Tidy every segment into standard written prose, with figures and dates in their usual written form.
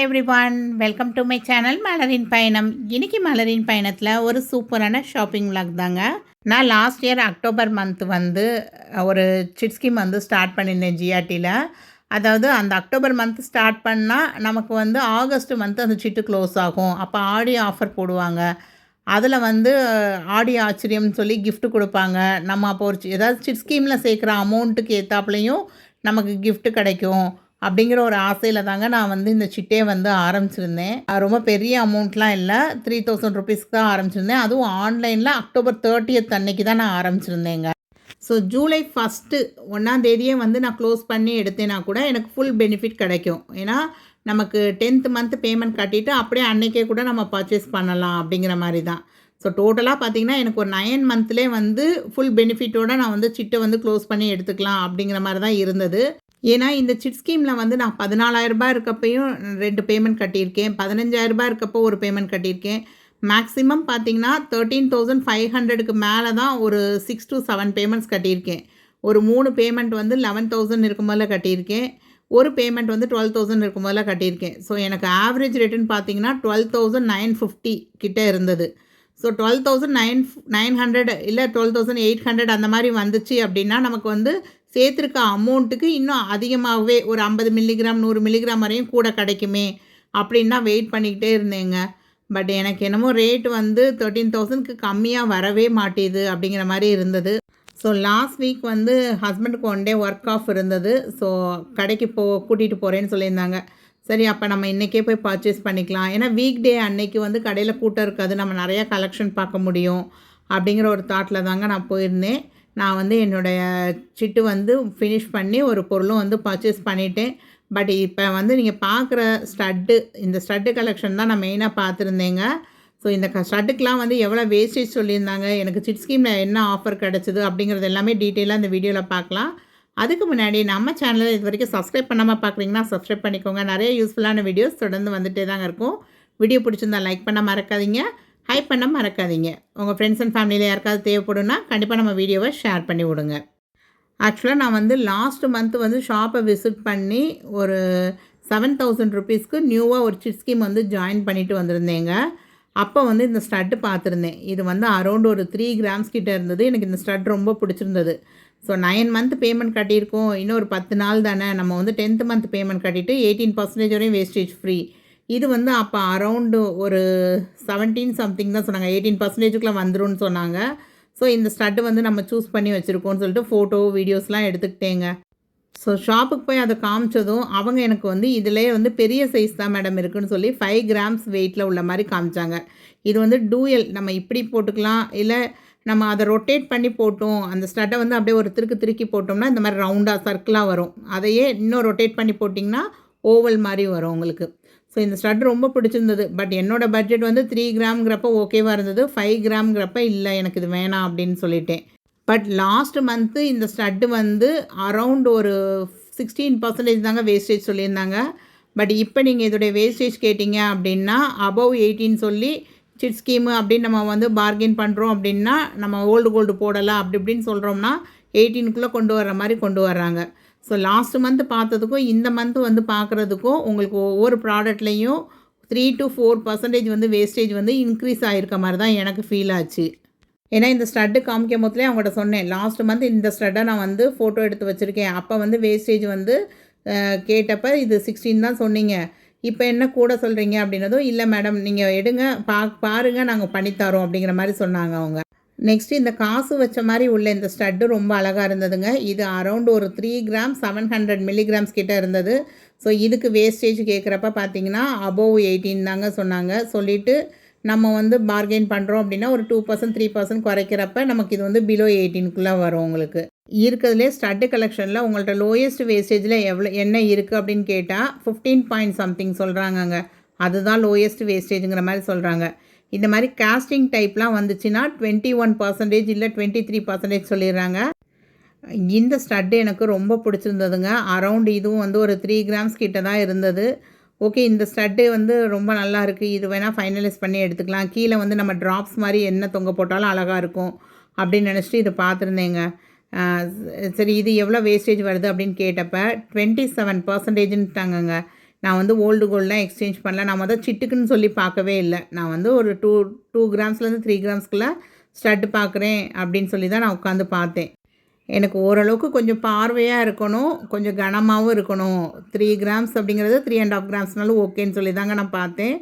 Hi everyone, welcome to my channel மலரின் பயணம். இன்னைக்கு மலரின் பயணத்தில் ஒரு சூப்பரான ஷாப்பிங் விளாக் தாங்க. நான் லாஸ்ட் இயர் அக்டோபர் மந்த் வந்து ஒரு சிட் ஸ்கீம் வந்து ஸ்டார்ட் பண்ணியிருந்தேன் ஜிஆர்டியில். அதாவது அந்த அக்டோபர் மந்த் ஸ்டார்ட் பண்ணால் நமக்கு வந்து ஆகஸ்ட் மந்த் அந்த சிட்டு க்ளோஸ் ஆகும். அப்போ ஆடி ஆஃபர் போடுவாங்க. அதில் வந்து ஆடி ஆச்சரியம்னு சொல்லி gift கொடுப்பாங்க. நம்ம அப்போ ஒரு ஏதாவது சிட் ஸ்கீமில் சேர்க்குற அமௌண்ட்டுக்கு ஏற்றாப்புலையும் நமக்கு gift கிடைக்கும் அப்படிங்கிற ஒரு ஆசையில் தாங்க நான் வந்து இந்த சிட்டே வந்து ஆரம்பிச்சிருந்தேன். ரொம்ப பெரிய அமௌண்ட்லாம் இல்லை, 3000 ருபீஸ்க்கு தான் ஆரம்பிச்சிருந்தேன். அதுவும் ஆன்லைனில் அக்டோபர் 30th அன்னைக்கு தான் நான் ஆரம்பிச்சிருந்தேங்க. ஸோ ஜூலை 1 1 வந்து நான் க்ளோஸ் பண்ணி எடுத்தேன்னா கூட எனக்கு ஃபுல் பெனிஃபிட் கிடைக்கும். ஏன்னா நமக்கு 10th மந்த் பேமெண்ட் கட்டிட்டு அப்படியே அன்னைக்கே கூட நம்ம பர்ச்சேஸ் பண்ணலாம் அப்படிங்கிற மாதிரி தான். ஸோ டோட்டலாக பார்த்தீங்கன்னா எனக்கு ஒரு 9 மந்த்லேயே வந்து ஃபுல் பெனிஃபிட்டோடு நான் வந்து சிட்டை வந்து க்ளோஸ் பண்ணி எடுத்துக்கலாம் அப்படிங்கிற மாதிரி தான் இருந்தது. ஏன்னா இந்த சிட் ஸ்கீமில் வந்து நான் 14,000 இருக்கப்பையும் 2 பேமெண்ட் கட்டியிருக்கேன், 15,000 இருக்கப்போ ஒரு பேமெண்ட் கட்டியிருக்கேன். மேக்ஸிமம் பார்த்தீங்கன்னா 13,500க்கு மேலே தான் ஒரு 6 to 7 பேமெண்ட்ஸ் கட்டியிருக்கேன். ஒரு 3 பேமெண்ட் வந்து 11,000 இருக்கும்போது கட்டியிருக்கேன், ஒரு பேமெண்ட் வந்து 12,000 இருக்கும்போது கட்டியிருக்கேன். ஸோ எனக்கு ஆவரேஜ் ரேட்டுன்னு பார்த்தீங்கன்னா 12,950 கிட்டே இருந்தது. ஸோ 12,900 இல்லை 12,800 அந்த மாதிரி வந்துச்சு அப்படின்னா நமக்கு வந்து சேர்த்துருக்க அமௌண்ட்டுக்கு இன்னும் அதிகமாகவே ஒரு 50 மில்லிகிராம் 100 மில்லிகிராம் வரையும் கூட கிடைக்குமே அப்படின்னா வெயிட் பண்ணிக்கிட்டே இருந்தேங்க. பட் எனக்கு என்னமோ ரேட் வந்து 13,000க்கு கம்மியாக வரவே மாட்டேது அப்படிங்கிற மாதிரி இருந்தது. ஸோ லாஸ்ட் வீக் வந்து ஹஸ்பண்டுக்கு 1 டே ஒர்க் ஆஃப் இருந்தது. ஸோ கடைக்கு கூட்டிகிட்டு போகிறேன்னு சொல்லியிருந்தாங்க. சரி, அப்போ நம்ம இன்றைக்கே போய் பர்ச்சேஸ் பண்ணிக்கலாம். ஏன்னா வீக் டே அன்னைக்கு வந்து கடையில் கூட்டம் இருக்காது, நம்ம நிறையா கலெக்ஷன் பார்க்க முடியும் அப்படிங்கிற ஒரு தாட்டில் தாங்க நான் போயிருந்தேன். நான் வந்து என்னுடைய சிட்டு வந்து ஃபினிஷ் பண்ணி ஒரு பொருளும் வந்து பர்ச்சேஸ் பண்ணிட்டேன். பட் இப்போ வந்து நீங்கள் பார்க்குற இந்த ஸ்டட்டு கலெக்ஷன் தான் நான் மெயினாக பார்த்துருந்தேங்க. ஸோ இந்த ஸ்டட்டுக்கெலாம் வந்து எவ்வளோ வேஸ்டேஜ் சொல்லியிருந்தாங்க, எனக்கு சிட் ஸ்கீமில் என்ன ஆஃபர் கிடச்சிது அப்படிங்கிறது எல்லாமே டீட்டெயிலாக இந்த வீடியோவில் பார்க்கலாம். அதுக்கு முன்னாடி நம்ம சேனலில் இது வரைக்கும் சப்ஸ்கிரைப் பண்ணாமல் பார்க்குறீங்கன்னா சப்ஸ்கிரைப் பண்ணிக்கோங்க. நிறைய யூஸ்ஃபுல்லான வீடியோஸ் தொடர்ந்து வந்துகிட்டே தாங்க இருக்கும். வீடியோ பிடிச்சிருந்தால் லைக் பண்ண மறக்காதீங்க, ஹைப் பண்ண மறக்காதீங்க. உங்கள் ஃப்ரெண்ட்ஸ் அண்ட் ஃபேமிலியில் யாருக்காவது தேவைப்படும்னா கண்டிப்பாக நம்ம வீடியோவை ஷேர் பண்ணி விடுங்க. ஆக்சுவலாக நான் வந்து லாஸ்ட் மந்த் வந்து ஷாப்பை விசிட் பண்ணி ஒரு 7,000 ருபீஸ்க்கு நியூவாக ஒரு சிட் ஸ்கீம் வந்து ஜாயின் பண்ணிவிட்டு வந்திருந்தேங்க. அப்போ வந்து இந்த ஸ்டட்டு பார்த்துருந்தேன். இது வந்து அரௌண்ட் ஒரு 3 கிராம்ஸ் கிட்டே இருந்தது. எனக்கு இந்த ஸ்டட் ரொம்ப பிடிச்சிருந்தது. ஸோ 9 மந்த் பேமெண்ட் கட்டியிருக்கோம், இன்னும் ஒரு 10 நாள் தானே, நம்ம வந்து 10th மந்த் பேமெண்ட் கட்டிட்டு 18% வரையும் வேஸ்டேஜ் ஃப்ரீ. இது வந்து அப்போ அரவுண்டு ஒரு 17 சம்திங் தான் சொன்னாங்க, 18%க்குள்ளே வந்துரும்னு சொன்னாங்க. ஸோ இந்த ஸ்டட்டு வந்து நம்ம சூஸ் பண்ணி வச்சுருக்கோன்னு சொல்லிட்டு ஃபோட்டோ வீடியோஸ்லாம் எடுத்துக்கிட்டேங்க. ஸோ ஷாப்புக்கு போய் அதை காமிச்சதும் அவங்க எனக்கு வந்து இதிலே வந்து பெரிய சைஸ் தான் மேடம் இருக்குதுன்னு சொல்லி 5 கிராம்ஸ் வெயிட்டில் உள்ள மாதிரி காமிச்சாங்க. இது வந்து டூயல், நம்ம இப்படி போட்டுக்கலாம், இல்லை நம்ம அதை ரொட்டேட் பண்ணி போட்டோம், அந்த ஸ்டட்டை வந்து அப்படியே ஒரு திருக்கி போட்டோம்னா இந்த மாதிரி ரவுண்டாக சர்க்கிளாக வரும். அதையே இன்னும் ரொட்டேட் பண்ணி போட்டிங்கன்னா ஓவல் மாதிரி வரும் உங்களுக்கு. ஸோ இந்த ஸ்டட் ரொம்ப பிடிச்சிருந்தது. பட் என்னோடய பட்ஜெட் வந்து 3 கிராம்ங்கிறப்ப ஓகேவாக இருந்தது, 5 கிராம்ங்கிறப்ப இல்லை எனக்கு இது வேணாம் அப்படின்னு சொல்லிட்டேன். பட் லாஸ்ட் மந்த்து இந்த ஸ்டட்டு வந்து அரவுண்ட் ஒரு 16% தாங்க வேஸ்டேஜ் சொல்லியிருந்தாங்க. பட் இப்போ நீங்கள் இதோடைய வேஸ்டேஜ் கேட்டிங்க அப்படின்னா அபவ் 18 சொல்லி சிட் ஸ்கீமு அப்படின்னு நம்ம வந்து பார்கெயின் பண்ணுறோம் அப்படின்னா நம்ம ஓல்டு கோல்டு போடலாம் அப்படி இப்படின்னு சொல்கிறோம்னா 18க்குள்ளே கொண்டு வர்ற மாதிரி கொண்டு வர்றாங்க. ஸோ லாஸ்ட் மந்த் பார்த்ததுக்கும் இந்த மந்த் வந்து பார்க்குறதுக்கும் உங்களுக்கு ஒவ்வொரு ப்ராடக்ட்லேயும் 3 to 4% வந்து வேஸ்டேஜ் வந்து இன்க்ரீஸ் ஆகிருக்க மாதிரி தான் எனக்கு ஃபீல் ஆச்சு. ஏன்னா இந்த ஸ்டட்டு காமிக்கும் போதுலேயே அவங்கள்ட்ட சொன்னேன், லாஸ்ட் மந்த் இந்த ஸ்டட்டை நான் வந்து ஃபோட்டோ எடுத்து வச்சுருக்கேன், அப்போ வந்து வேஸ்டேஜ் வந்து கேட்டப்போ இது 16 தான் சொன்னீங்க, இப்போ என்ன கூட சொல்கிறீங்க அப்படின்னதும், இல்லை மேடம் நீங்கள் எடுங்க பாருங்கள் நாங்கள் பண்ணித்தரோம் அப்படிங்கிற மாதிரி சொன்னாங்க அவங்க. நெக்ஸ்ட்டு இந்த காசு வச்ச மாதிரி உள்ள இந்த ஸ்டட்டு ரொம்ப அழகாக இருந்ததுங்க. இது அரௌண்ட் ஒரு 3 கிராம் 700 மில்லிகிராம்ஸ் கிட்டே இருந்தது. ஸோ இதுக்கு வேஸ்டேஜ் கேட்குறப்ப பார்த்தீங்கன்னா அபோவ் 18 தாங்க சொன்னாங்க. சொல்லிவிட்டு நம்ம வந்து பார்கெயின் பண்ணுறோம் அப்படின்னா ஒரு 2% 3% குறைக்கிறப்ப நமக்கு இது வந்து பிலோ 18க்குள்ளே வரும். உங்களுக்கு இருக்கிறதுலே ஸ்டட்டு கலெக்ஷனில் உங்கள்கிட்ட லோயஸ்ட் வேஸ்டேஜில் என்ன இருக்குது அப்படின்னு கேட்டால் 15 பாயிண்ட் சம்திங் சொல்கிறாங்கங்க. அதுதான் லோயஸ்ட் வேஸ்டேஜுங்கிற மாதிரி சொல்கிறாங்க. இந்த மாதிரி காஸ்டிங் டைப்லாம் வந்துச்சுன்னா 21% இல்லை 23% சொல்லிடுறாங்க. இந்த ஸ்டட்டு எனக்கு ரொம்ப பிடிச்சிருந்ததுங்க. அரவுண்ட் இதுவும் வந்து ஒரு 3 கிராம்ஸ் கிட்ட தான் இருந்தது. ஓகே, இந்த ஸ்டட்டு வந்து ரொம்ப நல்லா இருக்குது, இது வேணால் ஃபைனலைஸ் பண்ணி எடுத்துக்கலாம், கீழே வந்து நம்ம ட்ராப்ஸ் மாதிரி என்ன தொங்க போட்டாலும் அழகாக இருக்கும் அப்படின்னு நினச்சிட்டு இதை பார்த்துருந்தேங்க. சரி இது எவ்வளோ வேஸ்டேஜ் வருது அப்படின்னு கேட்டப்போ 27%ன்ட்டாங்கங்க. நான் வந்து ஓல்டு கோல்டெலாம் எக்ஸ்சேஞ்ச் பண்ணல. நான் சிட்டுக்குன்னு சொல்லி பார்க்கவே இல்ல. நான் வந்து ஒரு 2 கிராம்ஸ்லேருந்து 3 கிராம்ஸ்க்குள்ள ஸ்டட் பார்க்குறேன் அப்படின்னு சொல்லி தான் நான் உட்காந்து பார்த்தேன். எனக்கு ஓரளவுக்கு கொஞ்சம் பார்வையா இருக்கணும், கொஞ்சம் கனமாவும் இருக்கணும். 3 கிராம்ஸ் அப்படிங்கிறது 3 1/2 கிராம்ஸ்னாலும் ஓகேன்னு சொல்லி தாங்க நான் பார்த்தேன்.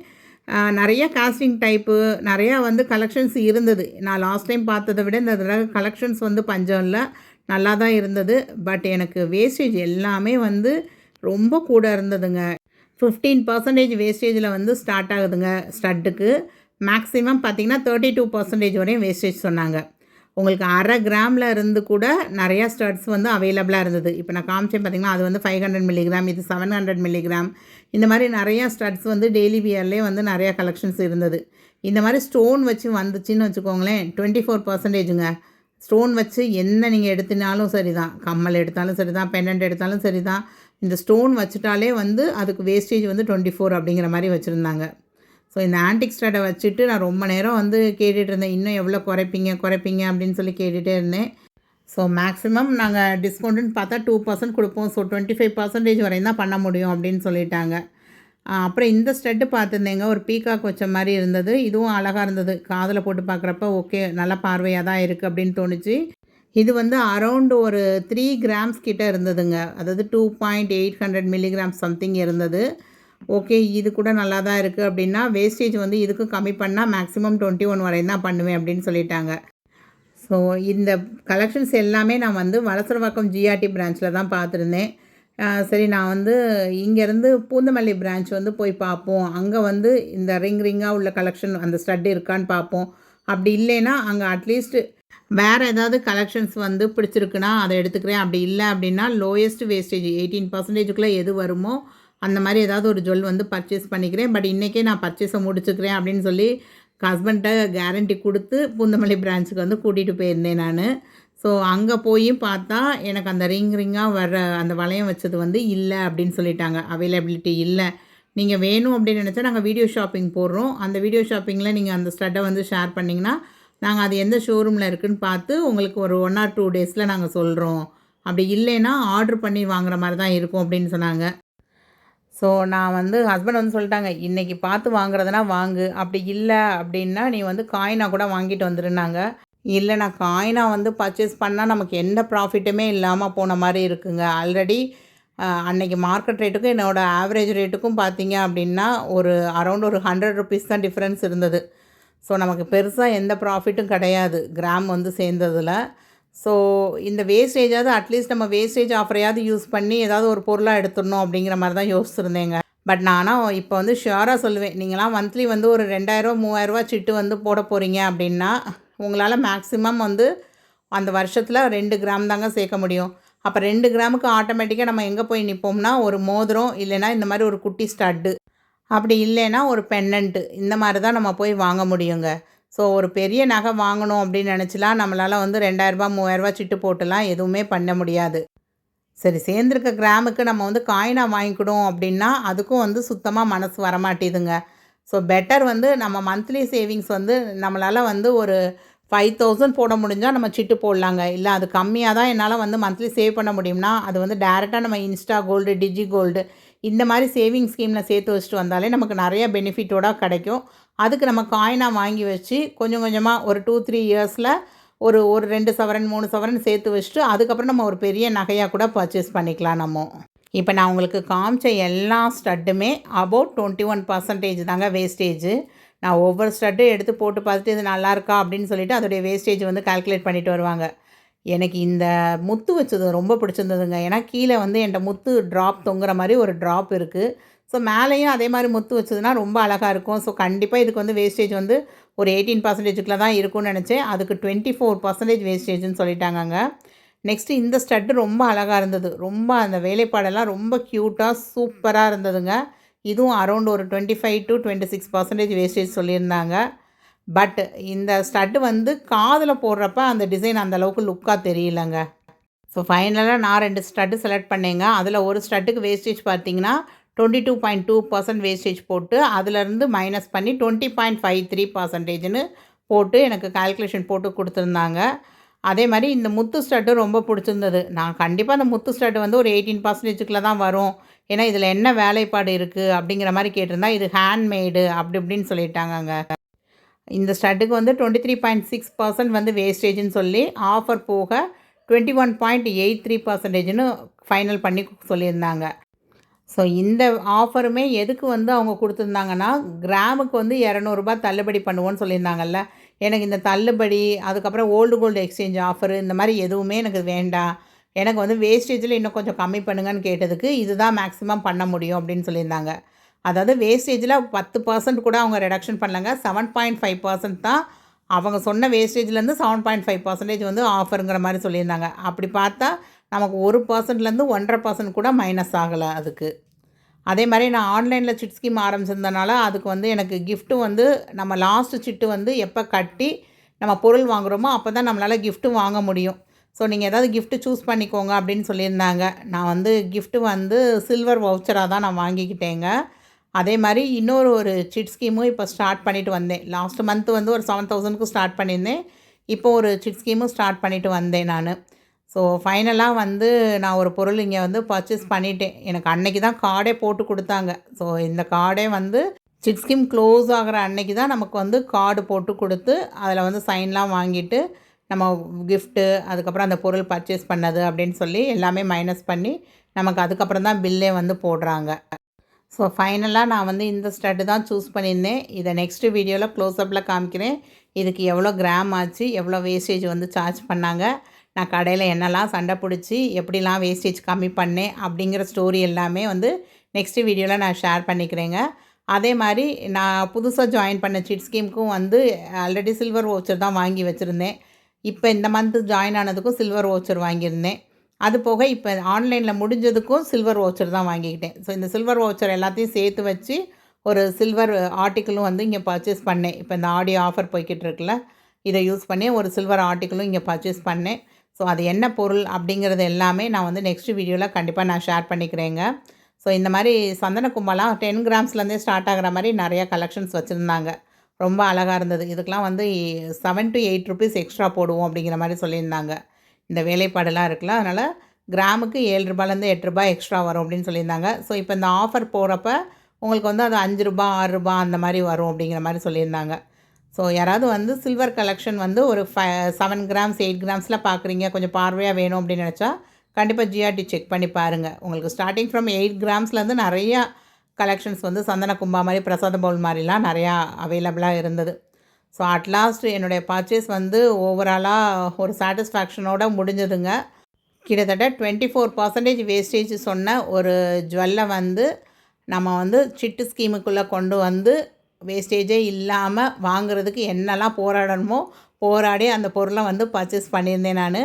நெறைய காஸ்டிங் டைப்பு, நெறையா வந்து கலெக்ஷன்ஸ் இருந்தது. நான் லாஸ்ட் டைம் பார்த்தத விட இந்த தடவ கலெக்ஷன்ஸ் வந்து பஞ்சம் இல்ல. நல்லா தான் இருந்தது. பட் எனக்கு வேஸ்டேஜ் எல்லாமே வந்து ரொம்ப கூட இருந்ததுங்க. 15% வேஸ்டேஜில் வந்து ஸ்டார்ட் ஆகுதுங்க ஸ்டட்டுக்கு. மேக்ஸிமம் பார்த்தீங்கன்னா 32% வரையும் வேஸ்டேஜ் சொன்னாங்க. உங்களுக்கு 1/2 கிராமில் இருந்து கூட நிறையா ஸ்டட்ஸ் வந்து அவைலபிளாக இருந்தது. இப்போ நான் காமிச்சேன் பார்த்தீங்கன்னா, அது வந்து 500 மில்லிகிராம், இது 700 மில்லிகிராம். இந்த மாதிரி நிறையா ஸ்டட்ஸ் வந்து டெய்லி வியர்லேயே வந்து நிறையா கலெக்ஷன்ஸ் இருந்தது. இந்த மாதிரி ஸ்டோன் வச்சு வந்துச்சுன்னு வச்சுக்கோங்களேன், 24%ங்க. ஸ்டோன் வச்சு என்ன நீங்கள் எடுத்தினாலும் சரி தான், கம்மல் எடுத்தாலும் சரி தான், பெண்டன்ட் எடுத்தாலும் சரி தான், இந்த ஸ்டோன் வச்சுட்டாலே வந்து அதுக்கு வேஸ்டேஜ் வந்து 24 அப்படிங்கிற மாதிரி வச்சுருந்தாங்க. ஸோ இந்த ஆன்டிக் ஸ்டட்டை வச்சுட்டு நான் ரொம்ப நேரம் வந்து கேட்டுகிட்டு இருந்தேன். இன்னும் எவ்வளோ குறைப்பீங்க அப்படின்னு சொல்லி கேட்டுகிட்டே இருந்தேன். ஸோ மேக்ஸிமம் நாங்கள் டிஸ்கவுண்ட்டுன்னு பார்த்தா 2% கொடுப்போம். ஸோ 25% வரையும் தான் பண்ண முடியும் அப்படின்னு சொல்லிட்டாங்க. அப்புறம் இந்த ஸ்டட்டு பார்த்துருந்தேங்க, ஒரு பீகாக் வச்ச மாதிரி இருந்தது. இதுவும் அழகாக இருந்தது. காதில் போட்டு பார்க்குறப்ப ஓகே, நல்ல பார்வையாக தான் இருக்குது அப்படின்னு தோணுச்சு. இது வந்து அரௌண்ட் ஒரு 3 கிராம்ஸ் கிட்ட இருந்ததுங்க. அதாவது 2.800 மில்லிகிராம் சம்திங் இருந்தது. ஓகே, இது கூட நல்லா தான் இருக்குது அப்படின்னா, வேஸ்டேஜ் வந்து இதுக்கும் கம்மி பண்ணால் மேக்ஸிமம் 21 வரையும் தான் பண்ணுவேன் அப்படின்னு சொல்லிட்டாங்க. ஸோ இந்த கலெக்ஷன்ஸ் எல்லாமே நான் வந்து வலசரவாக்கம் ஜிஆர்டி பிரான்ச்சில் தான் பார்த்துருந்தேன். சரி, நான் வந்து இங்கேருந்து பூந்தமல்லி பிரான்ச் வந்து போய் பார்ப்போம். அங்கே வந்து இந்த ரிங்காக உள்ள கலெக்ஷன் அந்த ஸ்டட் இருக்கான்னு பார்ப்போம். அப்படி இல்லைன்னா அங்கே அட்லீஸ்ட் வேறு ஏதாவது கலெக்ஷன்ஸ் வந்து பிடிச்சிருக்குன்னா அதை எடுத்துக்கிறேன். அப்படி இல்லை அப்படின்னா லோயஸ்ட் வேஸ்டேஜ் 18%க்குள்ளே எது வருமோ அந்த மாதிரி ஏதாவது ஒரு ஜுவல் வந்து பர்ச்சேஸ் பண்ணிக்கிறேன். பட் இன்றைக்கே நான் பர்ச்சேஸை முடிச்சுக்கிறேன் அப்படின்னு சொல்லி ஹஸ்பண்ட்டை கேரண்டி கொடுத்து பூந்தமல்லி பிரான்ச்சுக்கு வந்து கூட்டிகிட்டு போயிருந்தேன் நான். ஸோ அங்கே போயும் பார்த்தா எனக்கு அந்த ரிங்காக வர அந்த வளையம் வச்சது வந்து இல்லை அப்படின்னு சொல்லிட்டாங்க. அவைலபிலிட்டி இல்லை. நீங்கள் வேணும் அப்படின்னு நினச்சா நாங்கள் வீடியோ ஷாப்பிங் போடுறோம். அந்த வீடியோ ஷாப்பிங்கில் நீங்கள் அந்த ஸ்டட்டை வந்து ஷேர் பண்ணிங்கன்னா நாங்கள் அது எந்த ஷோரூமில் இருக்குதுன்னு பார்த்து உங்களுக்கு ஒரு 1 or 2 டேஸில் நாங்கள் சொல்கிறோம். அப்படி இல்லைன்னா ஆர்டர் பண்ணி வாங்குற மாதிரி தான் இருக்கும் அப்படின்னு சொன்னாங்க. ஸோ நான் வந்து ஹஸ்பண்ட் வந்து சொல்லிட்டாங்க, இன்றைக்கி பார்த்து வாங்குறதுனா வாங்கு, அப்படி இல்லை அப்படின்னா நீ வந்து காயினாக கூட வாங்கிட்டு வந்துருந்தாங்க. இல்லை, நான் காயினாக வந்து பர்ச்சேஸ் பண்ணால் நமக்கு எந்த ப்ராஃபிட்டுமே இல்லாமல் போன மாதிரி இருக்குங்க. ஆல்ரெடி அன்றைக்கி மார்க்கெட் ரேட்டுக்கும் என்னோடய ஆவரேஜ் ரேட்டுக்கும் பார்த்தீங்க அப்படின்னா ஒரு அரௌண்ட் ஒரு 100 ருபீஸ் தான் டிஃப்ரென்ஸ் இருந்தது. ஸோ நமக்கு பெருசாக எந்த ப்ராஃபிட்டும் கிடையாது கிராம் வந்து சேர்ந்ததில். ஸோ இந்த வேஸ்டேஜாவது அட்லீஸ்ட் நம்ம வேஸ்டேஜ் ஆஃபரையாவது யூஸ் பண்ணி ஏதாவது ஒரு பொருளாக எடுத்துடணும் அப்படிங்கிற மாதிரி தான் யோசிச்சுருந்தேங்க. பட் நானும் இப்போ வந்து ஷியோராக சொல்லுவேன், நீங்களாம் மந்த்லி வந்து ஒரு 2000 3000 சிட்டு வந்து போட போகிறீங்க அப்படின்னா உங்களால் மேக்ஸிமம் வந்து அந்த வருஷத்தில் 2 கிராம் தாங்க சேர்க்க முடியும். அப்போ 2 கிராமுக்கு ஆட்டோமேட்டிக்காக நம்ம எங்கே போய் நிற்போம்னா ஒரு மோதிரம், இல்லைனா இந்த மாதிரி ஒரு குட்டி ஸ்டட்டு, அப்படி இல்லைன்னா ஒரு பெண்டன்ட்டு, இந்த மாதிரி தான் நம்ம போய் வாங்க முடியுங்க. ஸோ ஒரு பெரிய நகை வாங்கணும் அப்படின்னு நினச்சிலாம் நம்மளால் வந்து 2000 3000 சிட்டு போட்டுலாம் எதுவுமே பண்ண முடியாது. சரி, சேர்ந்துருக்க கிராமுக்கு நம்ம வந்து காயினாக வாங்கிக்கணும் அப்படின்னா அதுக்கும் வந்து சுத்தமாக மனசு வரமாட்டேதுங்க. ஸோ பெட்டர் வந்து நம்ம மந்த்லி சேவிங்ஸ் வந்து நம்மளால் வந்து ஒரு 5000 போட முடிஞ்சால் நம்ம சிட்டு போடலாங்க. இல்லை அது கம்மியாக தான் என்னால் வந்து மந்த்லி சேவ் பண்ண முடியும்னா அது வந்து டேரெக்டாக நம்ம இன்ஸ்டா கோல்டு, டிஜி கோல்டு இந்த மாதிரி சேவிங் ஸ்கீமில் சேர்த்து வச்சுட்டு வந்தாலே நமக்கு நிறைய பெனிஃபிட்டோட கிடைக்கும். அதுக்கு நம்ம காயினாக வாங்கி வச்சு கொஞ்சம் கொஞ்சமாக ஒரு 2-3 இயர்ஸில் ஒரு 2 சவரன் 3 சவரன் சேர்த்து வச்சுட்டு அதுக்கப்புறம் நம்ம ஒரு பெரிய நகையாக கூட பர்ச்சேஸ் பண்ணிக்கலாம் நம்ம. இப்போ நான் உங்களுக்கு காமிச்ச எல்லா ஸ்டட்டுமே அபவுட் 21% தாங்க வேஸ்டேஜு. நான் ஒவ்வொரு ஸ்டட்டு எடுத்து போட்டு பார்த்துட்டு இது நல்லாயிருக்கா அப்படின்னு சொல்லிவிட்டு அதோடைய வேஸ்டேஜ் வந்து கால்குலேட் பண்ணிவிட்டு வருவாங்க. எனக்கு இந்த முத்து வச்சது ரொம்ப பிடிச்சிருந்ததுங்க. ஏன்னா கீழே வந்து என்கிட்ட முத்து ட்ராப் தொங்குற மாதிரி ஒரு ட்ராப் இருக்குது. ஸோ மேலேயும் அதே மாதிரி முத்து வச்சதுன்னா ரொம்ப அழகாக இருக்கும். ஸோ கண்டிப்பாக இதுக்கு வந்து வேஸ்டேஜ் வந்து ஒரு 18%க்குள்ள தான் இருக்கும்னு நினச்சேன். அதுக்கு 24% வேஸ்டேஜ்னு சொல்லிட்டாங்கங்க. நெக்ஸ்ட்டு இந்த ஸ்டட்டு ரொம்ப அழகாக இருந்தது. ரொம்ப அந்த வேலைப்பாடெல்லாம் ரொம்ப க்யூட்டாக சூப்பராக இருந்ததுங்க. இதுவும் அரௌண்ட் ஒரு 25 to 26% வேஸ்டேஜ் சொல்லியிருந்தாங்க. பட் இந்த ஸ்டட்டு வந்து காதில் போடுறப்ப அந்த டிசைன் அந்தளவுக்கு லுக்காக தெரியலங்க. ஸோ ஃபைனலாக நான் 2 ஸ்டட்டு செலக்ட் பண்ணேங்க. அதில் ஒரு ஸ்டட்டுக்கு வேஸ்டேஜ் பார்த்திங்கன்னா 22.2% வேஸ்டேஜ் போட்டு அதிலேருந்து மைனஸ் பண்ணி 20.53%ன்னு போட்டு எனக்கு கால்குலேஷன் போட்டு கொடுத்துருந்தாங்க. அதே மாதிரி இந்த முத்து ஸ்டட்டும் ரொம்ப பிடிச்சிருந்தது. நான் கண்டிப்பாக அந்த முத்து ஸ்டட்டு வந்து ஒரு 18%க்குள்ள தான் வரும், ஏன்னா இதில் என்ன வேலைப்பாடு இருக்குது அப்படிங்கிற மாதிரி கேட்டிருந்தா இது ஹேண்ட்மேடு அப்படி இப்படின்னு சொல்லிட்டாங்கங்க. இந்த ஸ்டட்டுக்கு வந்து 23.6% வந்து வேஸ்டேஜ்னு சொல்லி ஆஃபர் போக 21.83%ன்னு ஃபைனல் பண்ணி சொல்லியிருந்தாங்க. ஸோ இந்த ஆஃபருமே எதுக்கு வந்து அவங்க கொடுத்துருந்தாங்கன்னா, கிராமுக்கு வந்து ரூ. 200 தள்ளுபடி பண்ணுவோன்னு சொல்லியிருந்தாங்கல்ல. எனக்கு இந்த தள்ளுபடி, அதுக்கப்புறம் ஓல்டு கோல்டு எக்ஸ்சேஞ்ச் ஆஃபரு இந்த மாதிரி எதுவுமே எனக்கு வேண்டாம். எனக்கு வந்து வேஸ்டேஜில் இன்னும் கொஞ்சம் கம்மி பண்ணுங்கன்னு கேட்டதுக்கு, இதுதான் மேக்ஸிமம் பண்ண முடியும் அப்படின்னு சொல்லியிருந்தாங்க. அதாவது வேஸ்டேஜில் 10% கூட அவங்க ரிடக்ஷன் பண்ணலங்க. 7.5% தான் அவங்க சொன்ன வேஸ்டேஜ்லேருந்து 7.5% வந்து ஆஃபருங்கிற மாதிரி சொல்லியிருந்தாங்க. அப்படி பார்த்தா நமக்கு 1%லேருந்து 1.5% கூட மைனஸ் ஆகலை அதுக்கு. அதே மாதிரி நான் ஆன்லைனில் சிட் ஸ்கீம் ஆரம்பிச்சிருந்தனால அதுக்கு வந்து எனக்கு கிஃப்ட்டும் வந்து நம்ம லாஸ்ட்டு சிட்டு வந்து எப்போ கட்டி நம்ம பொருள் வாங்குகிறோமோ அப்போ தான் நம்மளால் கிஃப்ட்டும் வாங்க முடியும். ஸோ நீங்கள் ஏதாவது கிஃப்ட்டு சூஸ் பண்ணிக்கோங்க அப்படின்னு சொல்லியிருந்தாங்க. நான் வந்து கிஃப்ட்டு வந்து சில்வர் வவுச்சராக தான் நான் வாங்கிக்கிட்டேங்க. அதே மாதிரி ஒரு சிட் ஸ்கீமும் இப்போ ஸ்டார்ட் பண்ணிவிட்டு வந்தேன். லாஸ்ட் மந்த் வந்து ஒரு 7,000க்கு ஸ்டார்ட் பண்ணியிருந்தேன். இப்போ ஒரு சிட் ஸ்கீமும் ஸ்டார்ட் பண்ணிவிட்டு வந்தேன் நான். ஸோ ஃபைனலாக வந்து நான் ஒரு பொருள் இங்கே வந்து பர்ச்சேஸ் பண்ணிட்டேன். எனக்கு அன்னைக்கு தான் கார்டே போட்டு கொடுத்தாங்க. ஸோ இந்த கார்டே வந்து சிட் ஸ்கீம் க்ளோஸ் ஆகிற அன்னைக்கு தான் நமக்கு வந்து கார்டு போட்டு கொடுத்து அதில் வந்து சைன்லாம் வாங்கிட்டு நம்ம கிஃப்ட்டு, அதுக்கப்புறம் அந்த பொருள் பர்ச்சேஸ் பண்ணது அப்படின்னு சொல்லி எல்லாமே மைனஸ் பண்ணி நமக்கு அதுக்கப்புறம் தான் பில்லே வந்து போடுறாங்க. ஸோ ஃபைனலாக நான் வந்து இந்த ஸ்டட்டு தான் சூஸ் பண்ணியிருந்தேன். இதை நெக்ஸ்ட்டு வீடியோவில் க்ளோஸ்அப்பில் காமிக்கிறேன். இதுக்கு எவ்வளோ கிராம் ஆச்சு, எவ்வளோ வேஸ்டேஜ் வந்து சார்ஜ் பண்ணாங்க, நான் கடையில் என்னெல்லாம் சண்டை பிடிச்சி எப்படிலாம் வேஸ்டேஜ் கம்மி பண்ணேன் அப்படிங்கிற ஸ்டோரி எல்லாமே வந்து நெக்ஸ்ட்டு வீடியோவில் நான் ஷேர் பண்ணிக்கிறேங்க. அதே மாதிரி நான் புதுசாக ஜாயின் பண்ண சிட் ஸ்கீமுக்கும் வந்து ஆல்ரெடி சில்வர் வவுச்சர் தான் வாங்கி வச்சுருந்தேன். இப்போ இந்த மந்த்து ஜாயின் ஆனதுக்கும் சில்வர் வவுச்சர் வாங்கியிருந்தேன். அது போக இப்போ ஆன்லைனில் முடிஞ்சதுக்கும் சில்வர் வவுச்சர் தான் வாங்கிக்கிட்டேன். ஸோ இந்த சில்வர் வவுச்சர் எல்லாத்தையும் சேர்த்து வச்சு ஒரு சில்வர் ஆர்டிக்கிளும் வந்து இங்கே பர்ச்சேஸ் பண்ணேன். இப்போ இந்த ஆடியோ ஆஃபர் போய்கிட்டு இருக்குல்ல, இதை யூஸ் பண்ணி ஒரு சில்வர் ஆர்டிக்கிளும் இங்கே பர்ச்சேஸ் பண்ணேன். ஸோ அது என்ன பொருள் அப்படிங்கிறது எல்லாமே நான் வந்து நெக்ஸ்ட் வீடியோவில் கண்டிப்பாக நான் ஷேர் பண்ணிக்கிறேங்க. ஸோ இந்த மாதிரி சந்தன கும்பலாம் 10 கிராம்ஸ்லேருந்தே ஸ்டார்ட் ஆகிற மாதிரி நிறையா கலெக்ஷன்ஸ் வச்சுருந்தாங்க. ரொம்ப அழகாக இருந்தது. இதுக்கெலாம் வந்து 7 to 8 ருபீஸ் எக்ஸ்ட்ரா போடுவோம் அப்படிங்கிற மாதிரி சொல்லியிருந்தாங்க. இந்த வேலைப்பாடெல்லாம் இருக்குல்ல, அதனால் கிராமுக்கு ரூ. 7லேருந்து ரூ. 8 எக்ஸ்ட்ரா வரும் அப்படின்னு சொல்லியிருந்தாங்க. ஸோ இப்போ இந்த ஆஃபர் போகிறப்ப உங்களுக்கு வந்து அது ரூ. 5 ரூ. 6 அந்த மாதிரி வரும் அப்படிங்கிற மாதிரி சொல்லியிருந்தாங்க. ஸோ யாராவது வந்து சில்வர் கலெக்ஷன் வந்து ஒரு 7 கிராம்ஸ் 8 கிராம்ஸில் பார்க்குறீங்க, கொஞ்சம் பார்வையாக வேணும் அப்படின்னு நினச்சா கண்டிப்பாக ஜிஆர்டி செக் பண்ணி பாருங்கள். உங்களுக்கு ஸ்டார்டிங் ஃப்ரம் 8 கிராம்ஸ்லேருந்து நிறையா கலெக்ஷன்ஸ் வந்து சந்தன கும்பா மாதிரி, பிரசாத பவுல் மாதிரிலாம் நிறையா அவைலபிளாக இருந்தது. ஸோ அட்லாஸ்ட் என்னுடைய பர்ச்சேஸ் வந்து ஓவராலாக ஒரு சாட்டிஸ்ஃபேக்ஷனோடு முடிஞ்சதுங்க. கிட்டத்தட்ட 24% வேஸ்டேஜ் சொன்ன ஒரு ஜுவல்லை வந்து நம்ம வந்து சிட்டு ஸ்கீமுக்குள்ளே கொண்டு வந்து வேஸ்டேஜே இல்லாமல் வாங்குறதுக்கு என்னெல்லாம் போராடணுமோ போராடி அந்த பொருளை வந்து பர்ச்சேஸ் பண்ணியிருந்தேன் நான்.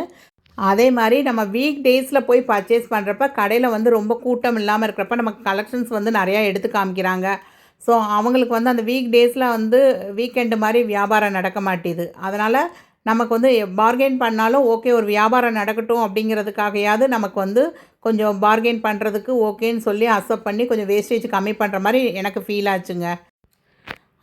அதே மாதிரி நம்ம வீக் டேஸில் போய் பர்ச்சேஸ் பண்ணுறப்ப கடையில் வந்து ரொம்ப கூட்டம் இல்லாமல் இருக்கிறப்ப நமக்கு கலெக்ஷன்ஸ் வந்து நிறையா எடுத்து காமிக்கிறாங்க. ஸோ அவங்களுக்கு வந்து அந்த வீக் டேஸில் வந்து வீக்கெண்டு மாதிரி வியாபாரம் நடக்க மாட்டேது. அதனால் நமக்கு வந்து பார்கெயின் பண்ணாலும் ஓகே, ஒரு வியாபாரம் நடக்கட்டும் அப்படிங்கிறதுக்காகையாவது நமக்கு வந்து கொஞ்சம் பார்கெயின் பண்ணுறதுக்கு ஓகேன்னு சொல்லி அக்செப்ட் பண்ணி கொஞ்சம் வேஸ்டேஜ் கம்மி பண்ணுற மாதிரி எனக்கு ஃபீல் ஆச்சுங்க.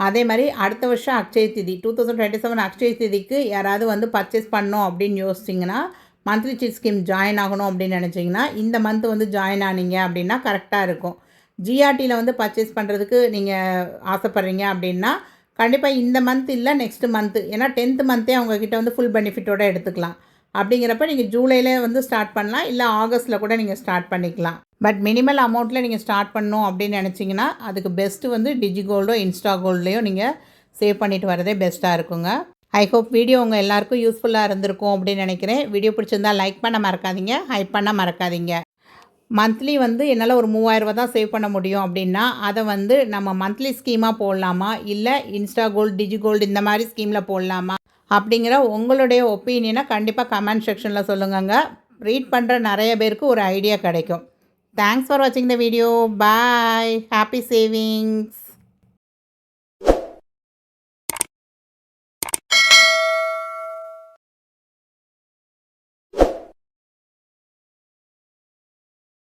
அதே மாதிரி அடுத்த வருஷம் அக்ஷய திதி 2027 அக்ஷய திதிக்கு யாராவது வந்து பர்ச்சேஸ் பண்ணோம் அப்படின்னு யோசிச்சிங்கன்னா, மந்த்லி சிட் ஸ்கீம் ஜாயின் ஆகணும் அப்படின்னு நினச்சிங்கன்னா இந்த மந்த் வந்து ஜாயின் ஆனீங்க அப்படின்னா கரெக்டாக இருக்கும். ஜிஆர்டியில் வந்து பர்ச்சேஸ் பண்ணுறதுக்கு நீங்கள் ஆசைப்பட்றீங்க அப்படின்னா கண்டிப்பாக இந்த மந்த் இல்லை நெக்ஸ்ட் மந்த்து, ஏன்னா 10th மந்த்தே அவங்கக்கிட்ட வந்து ஃபுல் பெனிஃபிட்டோடு எடுத்துக்கலாம். அப்படிங்கிறப்ப நீங்கள் ஜூலையில் வந்து ஸ்டார்ட் பண்ணலாம், இல்லை ஆகஸ்ட்டில் கூட நீங்கள் ஸ்டார்ட் பண்ணிக்கலாம். பட் மினிமல் அமௌண்ட்டில் நீங்கள் ஸ்டார்ட் பண்ணணும் அப்படின்னு நினச்சிங்கன்னா அதுக்கு பெஸ்ட்டு வந்து டிஜிகோல்டோ இன்ஸ்டா கோல்ட்லேயோ நீங்கள் சேவ் பண்ணிட்டு வரதே பெஸ்ட்டாக இருக்குங்க. ஐ ஹோப் வீடியோ உங்கள் எல்லாேருக்கும் யூஸ்ஃபுல்லாக இருந்திருக்கும் அப்படின்னு நினைக்கிறேன். வீடியோ பிடிச்சிருந்தால் லைக் பண்ண மறக்காதீங்க, ஹைப் பண்ண மறக்காதீங்க. மந்த்லி வந்து என்னால் ஒரு 3000 தான் சேவ் பண்ண முடியும் அப்படின்னா அதை வந்து நம்ம மந்த்லி ஸ்கீமாக போடலாமா, இல்லை இன்ஸ்டா கோல்டு டிஜிகோல்டு இந்த மாதிரி ஸ்கீமில் போடலாமா அப்படிங்கிற உங்களுடைய ஒப்பீனியனை கண்டிப்பாக கமெண்ட் செக்ஷனில் சொல்லுங்கங்க. ரீட் பண்ணுற நிறைய பேருக்கு ஒரு ஐடியா கிடைக்கும். தேங்க்ஸ் ஃபார் வாட்சிங் the video. Bye. Happy savings.